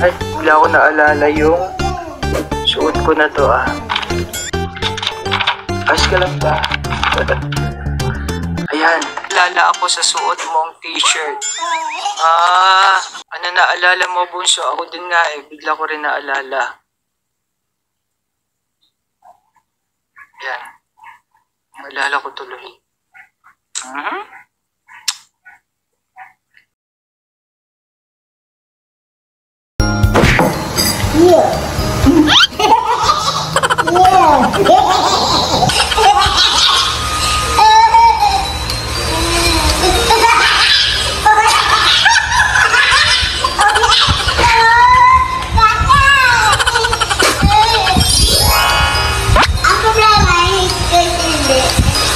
Ay, bigla ko naalala yung suot ko na to Ayos ka lang ba? Ayan, naalala ako sa suot mong t-shirt. Ano naalala mo, Bunso? Ako din nga bigla ko rin naalala. Ayan, naalala ko tuloy.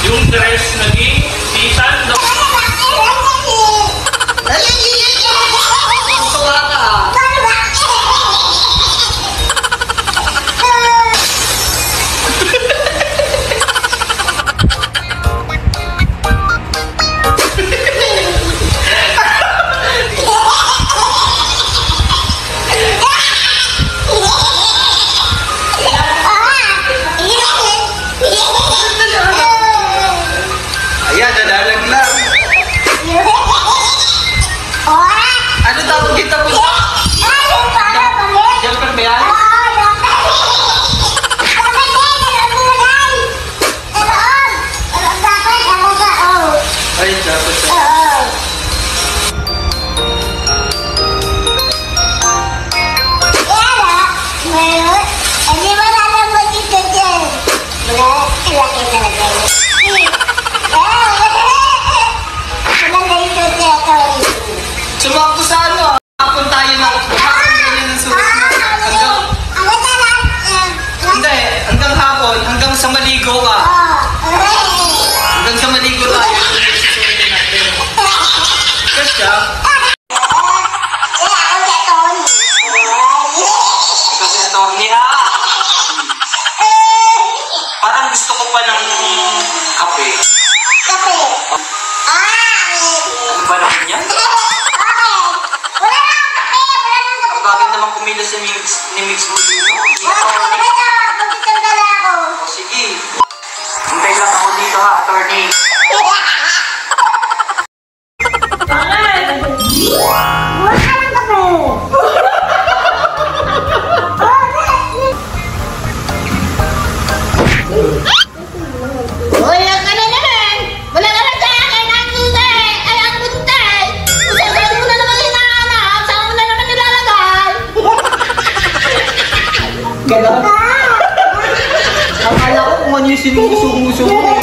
Yung dress naging season no? Tuwa ka. Ayan, nalalaglag. Ano tawag kita po? Jumper ba yan? Ay, dapat siya. Sumakto sa ano? Hapon tayo na. Hapon ganyan ang suot mo. Hindi, hanggang hapon, hanggang sa maligo ka. Hanggang sa maligo tayo. Susuotin natin. Kasya? Kasi ito, niya. Parang gusto ko pa ng kape. Ano ba naman yan? Ang bagay naman kumilos ni Mix Molino. Sige. Hintay lang ako dito ha, attorney. Akala ko kung ano yung sinuso-uso mo